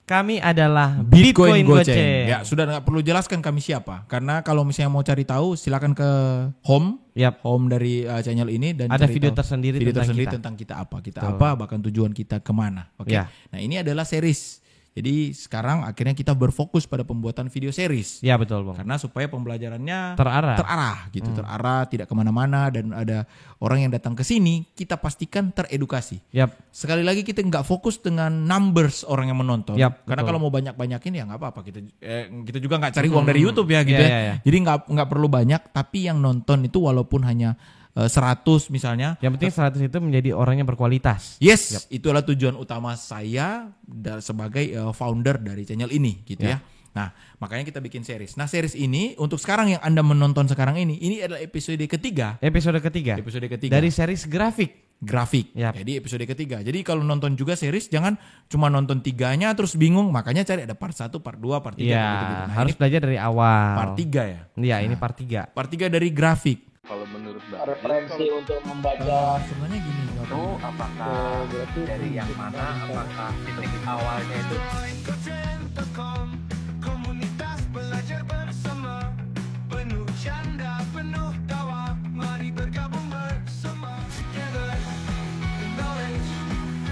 Kami adalah Bitcoin Bitcoin Goceng. Ya, sudah nggak perlu jelaskan kami siapa. Karena kalau misalnya mau cari tahu, silakan ke home dari channel ini dan ada cari video tahu tersendiri tentang kita apa, apa, bahkan tujuan kita kemana. Oke. Nah, ini adalah series. Jadi sekarang akhirnya kita berfokus pada pembuatan video series. Ya betul Bang. Karena supaya pembelajarannya terarah gitu, terarah, tidak kemana-mana, dan ada orang yang datang ke sini, kita pastikan teredukasi. Sekali lagi kita nggak fokus dengan numbers orang yang menonton. Karena kalau mau banyak-banyakin ya nggak apa-apa. Kita juga nggak cari uang dari YouTube ya gitu ya. Jadi nggak perlu banyak, tapi yang nonton itu walaupun hanya 100 misalnya. Yang penting 100 itu menjadi orang yang berkualitas. Yes, itulah tujuan utama saya sebagai founder dari channel ini gitu ya. Nah, makanya kita bikin series. Nah, series ini untuk sekarang yang Anda menonton sekarang ini adalah episode ketiga. Episode ketiga. Dari series grafik. Jadi episode ketiga. Jadi kalau nonton juga series jangan cuma nonton 3-nya terus bingung, makanya cari ada part 1, part 2, part 3 gitu. Nah, harus belajar dari awal. Part 3 ya. Iya, ini part 3. Part 3 dari grafik. Kalau menurut referensi untuk membaca sebenarnya gini, apakah dari yang mana, apakah titik awalnya itu komunitas belajar bersama, penuh canda, penuh tawa, mari bergabung bersama, together in knowledge,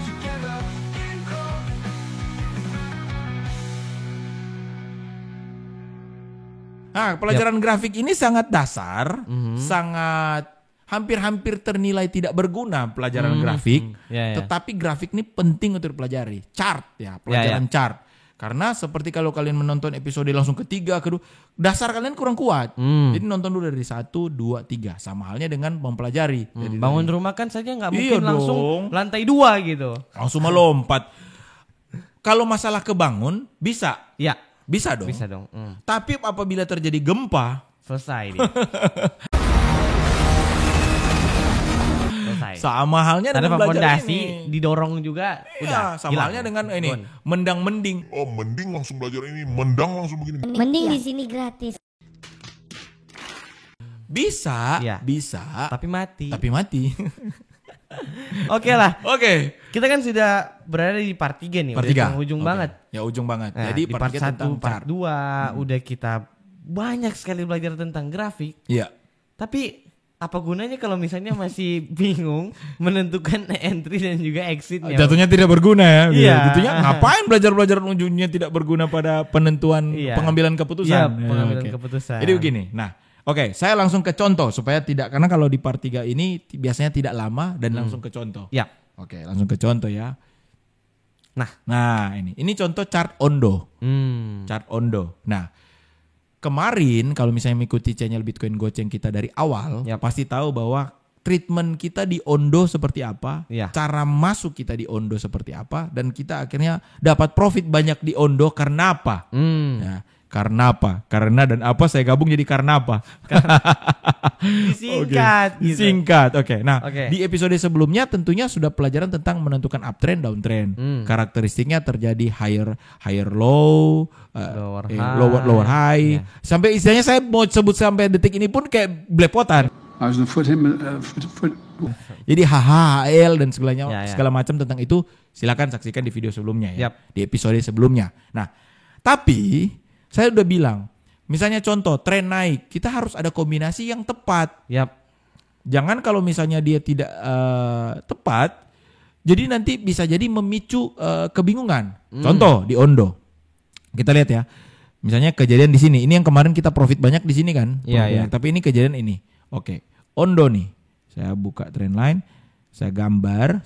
together in growth. Nah, pelajaran grafik ini sangat dasar, sangat hampir-hampir ternilai tidak berguna pelajaran grafik. Tetapi grafik ini penting untuk dipelajari. Chart ya, pelajaran chart. Karena seperti kalau kalian menonton episode langsung ketiga, kedua, dasar kalian kurang kuat. Jadi nonton dulu dari 1, 2, 3. Sama halnya dengan mempelajari. Bangun rumah kan saja nggak mungkin langsung lantai 2 gitu. Langsung melompat. Kalau masalah kebangun, bisa. Bisa dong. Tapi apabila terjadi gempa, selesai dia. Sama halnya dengan belajar ini. Didorong juga udah. Sama halnya dengan ini, mendang mending. Oh, mending langsung belajar ini, mendang langsung begini. Mending di sini gratis. Bisa. Tapi mati. Oke lah. Kita kan sudah berada di part 3 nih. Part 3. Ujung banget. Ya ujung banget. Nah, jadi di part 1, part 2 udah kita banyak sekali belajar tentang grafik. Iya. Tapi apa gunanya kalau misalnya masih bingung menentukan entry dan juga exitnya? Jatuhnya tidak berguna ya. Jatuhnya ngapain belajar ujungnya tidak berguna pada penentuan pengambilan keputusan. Pengambilan keputusan. Jadi begini. Nah, saya langsung ke contoh supaya tidak, karena kalau di part 3 ini biasanya tidak lama dan langsung ke contoh. Langsung ke contoh ya. Nah, ini contoh chart Ondo. Chart Ondo. Nah, kemarin kalau misalnya mengikuti channel Bitcoin Goceng kita dari awal, pasti tahu bahwa treatment kita di Ondo seperti apa, cara masuk kita di Ondo seperti apa, dan kita akhirnya dapat profit banyak di Ondo karena apa? Karena apa? Karena dan apa saya gabung jadi karena apa? Disingkat. Disingkat. Nah, di episode sebelumnya tentunya sudah pelajaran tentang menentukan uptrend, downtrend. Karakteristiknya terjadi higher low, lower high. Sampai istilahnya saya mau sebut sampai detik ini pun kayak belepotan. Jadi HHL dan segala macam tentang itu silakan saksikan di video sebelumnya ya. Di episode sebelumnya. Nah, tapi saya udah bilang, misalnya contoh tren naik, kita harus ada kombinasi yang tepat. Jangan kalau misalnya dia tidak tepat, jadi nanti bisa jadi memicu kebingungan. Contoh di Ondo, kita lihat ya, misalnya kejadian di sini, ini yang kemarin kita profit banyak di sini kan, tapi ini kejadian ini. Ondo nih, saya buka trend line, saya gambar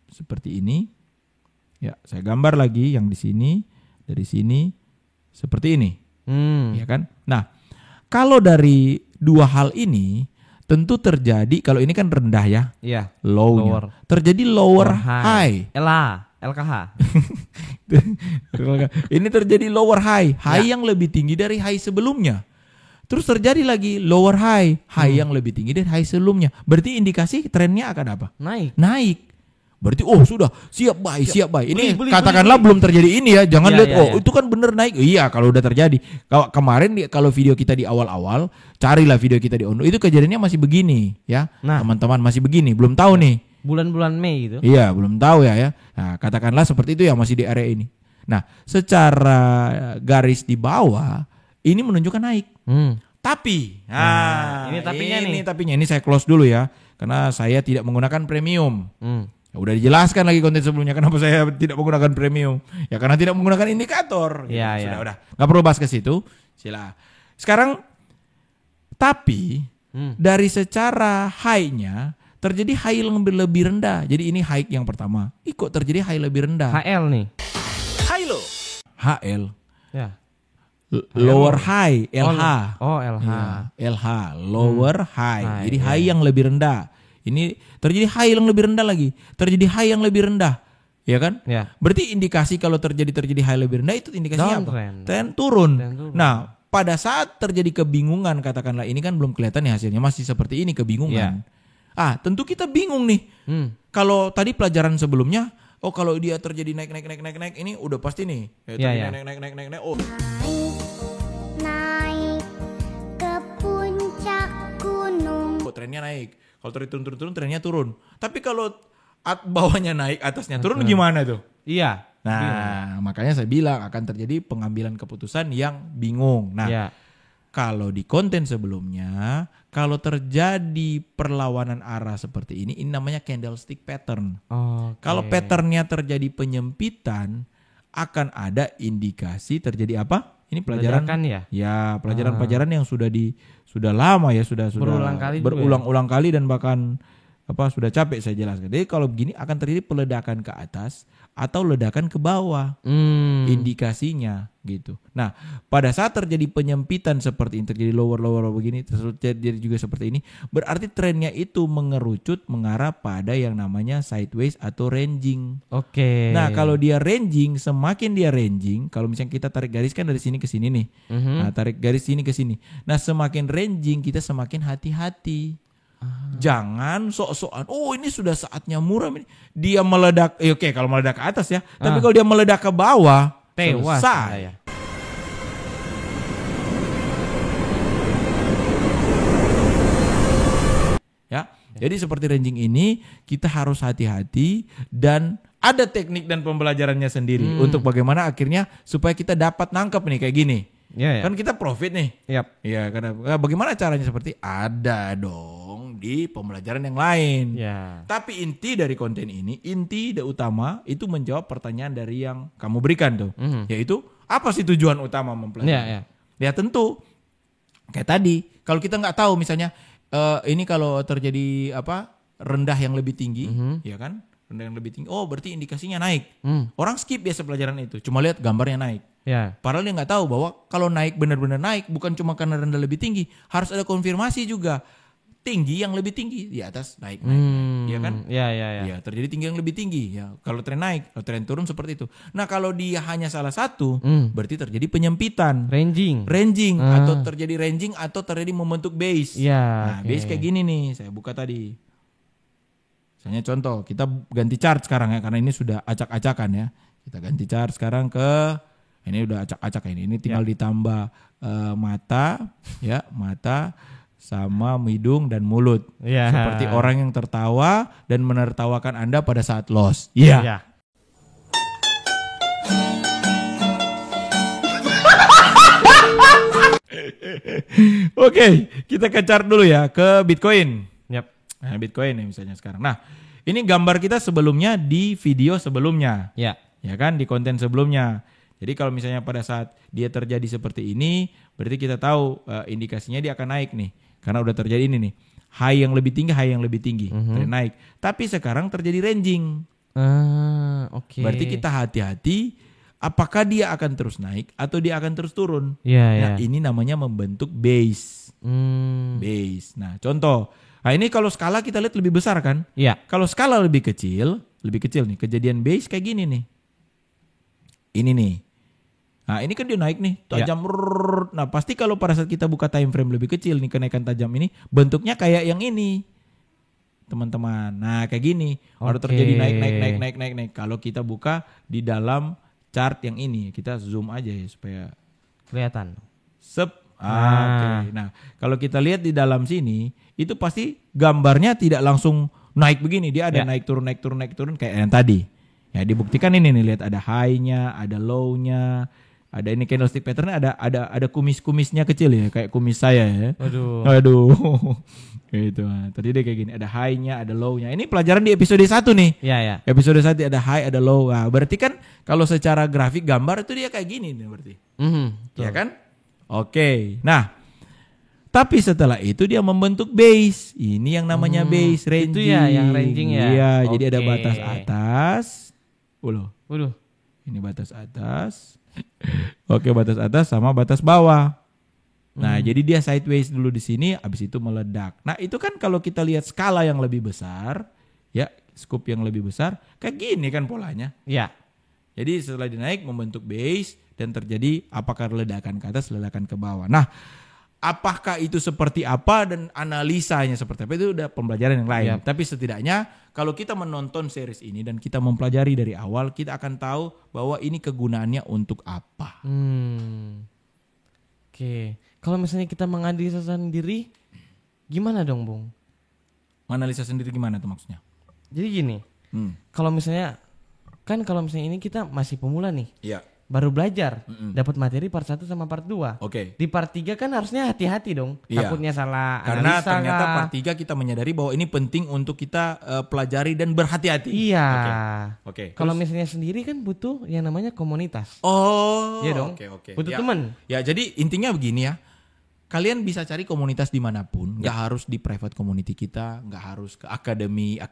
seperti ini, ya saya gambar lagi yang di sini, dari sini. Seperti ini, ya kan? Nah, kalau dari dua hal ini tentu terjadi, kalau ini kan rendah ya, lower. Terjadi lower high. LKH. Ini terjadi lower high yang lebih tinggi dari high sebelumnya. Terus terjadi lagi lower high yang lebih tinggi dari high sebelumnya. Berarti indikasi trennya akan apa? Naik. Berarti sudah siap buy. Ini katakanlah belum terjadi ini ya. Jangan lihat itu kan bener naik. Iya, kalau udah terjadi. Kalau kemarin kalau video kita di awal-awal, carilah video kita di Ondo. Itu kejadiannya masih begini ya. Teman-teman masih begini, belum tahu nih. Bulan-bulan Mei gitu. Iya, belum tahu ya. Nah, katakanlah seperti itu ya, masih di area ini. Nah, secara garis di bawah ini menunjukkan naik. Tapi, ini tapinya nih. Ini tapinya, ini saya close dulu ya, karena saya tidak menggunakan premium. Udah dijelaskan lagi konten sebelumnya kenapa saya tidak menggunakan premium. Ya karena tidak menggunakan indikator. Udah. Nggak perlu bahas ke situ. Sila. Sekarang, tapi dari secara high-nya terjadi high yang lebih rendah. Jadi ini high yang pertama. Kok terjadi high lebih rendah? HL nih. High low. HL. Ya. Lower high, LH. LH. Ya, LH, lower high. Jadi high yang lebih rendah. Ini terjadi high yang lebih rendah lagi. Terjadi high yang lebih rendah. Ya kan? Ya. Berarti indikasi kalau terjadi high lebih rendah itu indikasinya apa? Tren turun. Nah, pada saat terjadi kebingungan, katakanlah ini kan belum kelihatan nih hasilnya, masih seperti ini kebingungan. Tentu kita bingung nih. Kalau tadi pelajaran sebelumnya, kalau dia terjadi naik ini udah pasti nih. Naik. Oh. Naik ke puncak gunung. Trennya naik. Kalau turun trennya turun. Tapi kalau bawahnya naik, atasnya turun gimana tuh? Iya. Nah, makanya saya bilang akan terjadi pengambilan keputusan yang bingung. Nah, kalau di konten sebelumnya, kalau terjadi perlawanan arah seperti ini namanya candlestick pattern. Kalau patternnya terjadi penyempitan, akan ada indikasi terjadi apa? Ini pelajaran pelajaran yang sudah lama ya, sudah berulang-ulang kali dan bahkan sudah capek saya jelaskan. Jadi kalau begini akan terjadi peledakan ke atas atau ledakan ke bawah. Indikasinya gitu. Nah, pada saat terjadi penyempitan seperti ini, terjadi lower begini, terjadi juga seperti ini, berarti trennya itu mengerucut mengarah pada yang namanya sideways atau ranging. Nah, kalau dia ranging, semakin dia ranging, kalau misalnya kita tarik garis kan dari sini ke sini nih. Nah, tarik garis sini ke sini. Nah, semakin ranging kita semakin hati-hati. Jangan sok-sokan. Ini sudah saatnya murah. Dia meledak. Kalau meledak ke atas ya. Tapi kalau dia meledak ke bawah, tewas. Ya. Jadi seperti ranging ini kita harus hati-hati dan ada teknik dan pembelajarannya sendiri untuk bagaimana akhirnya supaya kita dapat nangkep nih kayak gini. Kan kita profit nih. Iya, karena bagaimana caranya seperti ada dong di pembelajaran yang lain. Tapi inti dari konten ini, inti utama itu menjawab pertanyaan dari yang kamu berikan tuh, yaitu apa sih tujuan utama mempelajari? Ya tentu kayak tadi, kalau kita nggak tahu misalnya ini kalau terjadi rendah yang lebih tinggi, ya kan? Rendah yang lebih tinggi. Berarti indikasinya naik. Orang skip biasa pelajaran itu, cuma lihat gambarnya naik. Padahal dia nggak tahu bahwa kalau naik benar-benar naik bukan cuma karena rendah lebih tinggi, harus ada konfirmasi juga. Tinggi yang lebih tinggi di atas naik, ya kan? Ya, terjadi tinggi yang lebih tinggi. Ya, kalau tren naik, kalau tren turun seperti itu. Nah, kalau dia hanya salah satu, berarti terjadi penyempitan, ranging atau terjadi ranging atau terjadi membentuk base. Nah, base kayak gini nih, saya buka tadi. Misalnya contoh, kita ganti chart sekarang ya, karena ini sudah acak-acakan ya. Kita ganti chart sekarang ke ini udah acak-acak ini. Ini tinggal ditambah mata, ya mata sama hidung dan mulut. Seperti orang yang tertawa dan menertawakan Anda pada saat loss. Oke, kita ke chart dulu ya, ke Bitcoin. Nah, Bitcoin nih misalnya sekarang. Nah, ini gambar kita sebelumnya di video sebelumnya. Ya kan, di konten sebelumnya. Jadi kalau misalnya pada saat dia terjadi seperti ini, berarti kita tahu indikasinya dia akan naik nih. Karena udah terjadi ini nih. High yang lebih tinggi, tren naik. Tapi sekarang terjadi ranging. Berarti kita hati-hati apakah dia akan terus naik atau dia akan terus turun. Ini namanya membentuk base. Base. Nah, contoh. Nah, ini kalau skala kita lihat lebih besar kan? Kalau skala lebih kecil nih. Kejadian base kayak gini nih. Ini nih. Nah, ini kan dia naik nih, tajam. Nah, pasti kalau pada saat kita buka time frame lebih kecil nih, kenaikan tajam ini bentuknya kayak yang ini. Teman-teman. Nah, kayak gini. Baru terjadi naik. Kalau kita buka di dalam chart yang ini, kita zoom aja ya supaya kelihatan. Nah, kalau kita lihat di dalam sini, itu pasti gambarnya tidak langsung naik begini. Dia ada naik turun kayak yang tadi. Ya dibuktikan ini nih, lihat ada high-nya, ada low-nya, ada ini candlestick pattern-nya, ada kumis-kumisnya kecil ya, kayak kumis saya ya. Aduh. Gitu. Tadi kayak gini, ada high-nya, ada low-nya. Ini pelajaran di episode 1 nih. Iya. Episode 1 ada high, ada low. Nah, berarti kan kalau secara grafik gambar itu dia kayak gini nih berarti. Ya kan? Oke. Nah, tapi setelah itu dia membentuk base. Ini yang namanya base ranging. Itu ya yang ranging ya. Iya, jadi ada batas atas. Waduh. Ini batas atas. Oke, batas atas sama batas bawah. Nah, jadi dia sideways dulu di sini, habis itu meledak. Nah, itu kan kalau kita lihat skala yang lebih besar, ya, scope yang lebih besar, kayak gini kan polanya. Iya. Jadi setelah dinaik membentuk base dan terjadi apakah ledakan ke atas, ledakan ke bawah. Nah, apakah itu seperti apa dan analisanya seperti apa itu udah pembelajaran yang lain. Ya. Tapi setidaknya kalau kita menonton series ini dan kita mempelajari dari awal, kita akan tahu bahwa ini kegunaannya untuk apa. Oke. Kalau misalnya kita menganalisa sendiri, gimana dong, Bung? Menganalisa sendiri gimana tuh maksudnya? Jadi gini, kalau misalnya ini kita masih pemula nih. Iya. Baru belajar, dapat materi part 1 sama part 2. Oke. Di part 3 kan harusnya hati-hati dong. Iya. Takutnya salah Karena analisa ternyata kah? part 3 kita menyadari bahwa ini penting untuk kita pelajari dan berhati-hati. Iya. Oke. Kalau misalnya sendiri kan butuh yang namanya komunitas. Oh. Iya dong. Oke. Butuh Ya. teman. Ya, jadi intinya begini ya. Kalian bisa cari komunitas dimanapun, nggak harus di private community kita, nggak harus ke akademian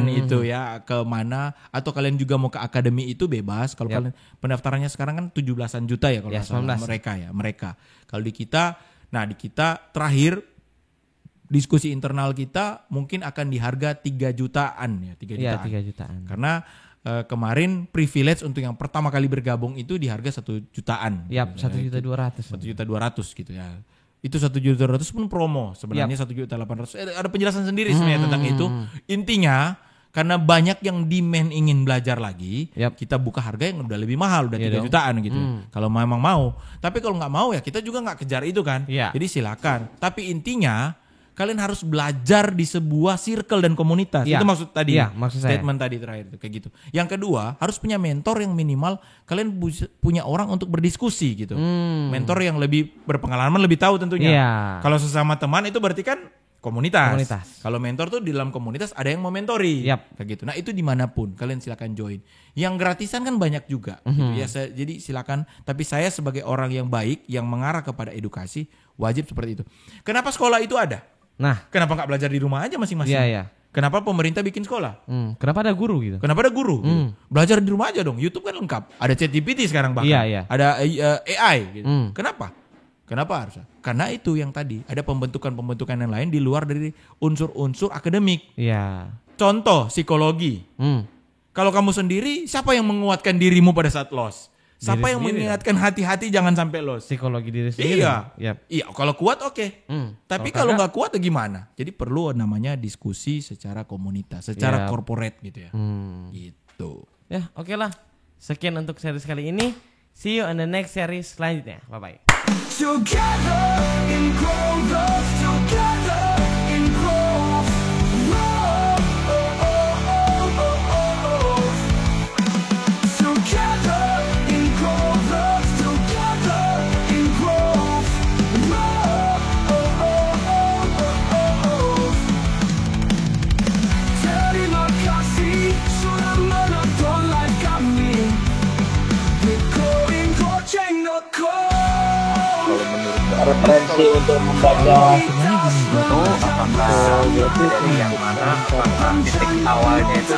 itu ya, ke mana, atau kalian juga mau ke akademi itu bebas. Kalau kalian pendaftarannya sekarang kan 17-an juta ya kalau nggak salah mereka. Kalau di kita terakhir diskusi internal kita mungkin akan di harga 3 jutaan ya, 3 jutaan. Iya, 3 jutaan. Karena kemarin privilege untuk yang pertama kali bergabung itu di harga 1 jutaan. Yap, 1.200.000. 1.200.000 gitu ya. Itu 1.200.000 pun promo. Sebenarnya 1.800.000. Ada penjelasan sendiri sebenarnya tentang itu. Intinya karena banyak yang demand ingin belajar lagi, kita buka harga yang udah lebih mahal, udah 3 jutaan gitu. Kalau memang mau. Tapi kalau nggak mau ya kita juga nggak kejar itu kan. Jadi silakan. Tapi intinya kalian harus belajar di sebuah circle dan komunitas. Itu maksud tadi. Maksud statement tadi terakhir itu kayak gitu. Yang kedua, harus punya mentor yang minimal kalian punya orang untuk berdiskusi gitu. Mentor yang lebih berpengalaman, lebih tahu tentunya. Kalau sesama teman itu berarti kan komunitas. Kalau mentor tuh di dalam komunitas ada yang mementori. Kayak gitu. Nah, itu dimanapun kalian silakan join. Yang gratisan kan banyak juga. Gitu ya. Jadi silakan. Tapi saya sebagai orang yang baik yang mengarah kepada edukasi wajib seperti itu. Kenapa sekolah itu ada? Nah, kenapa nggak belajar di rumah aja masing-masing? Iya. Kenapa pemerintah bikin sekolah? Kenapa ada guru gitu? Kenapa ada guru? Gitu? Belajar di rumah aja dong. YouTube kan lengkap. Ada ChatGPT sekarang bahkan. Iya. Ada AI. Gitu. Kenapa harusnya? Karena itu yang tadi ada pembentukan yang lain di luar dari unsur-unsur akademik. Iya. Contoh psikologi. Kalau kamu sendiri, siapa yang menguatkan dirimu pada saat loss? Siapa yang mengingatkan hati-hati jangan sampai loss? Psikologi diri sendiri. Iya. Kalau kuat oke. Tapi kalau nggak kuat gimana? Jadi perlu namanya diskusi secara komunitas, secara corporate gitu ya. Gitu. Ya, oke lah. Sekian untuk series kali ini. See you on the next series selanjutnya. Bye bye. Together in growth, together in growth. Together in growth, together in growth. Terima kasih sudah menonton live kami. Referensi untuk membaca itu apakah dari yang mana, apakah titik awalnya itu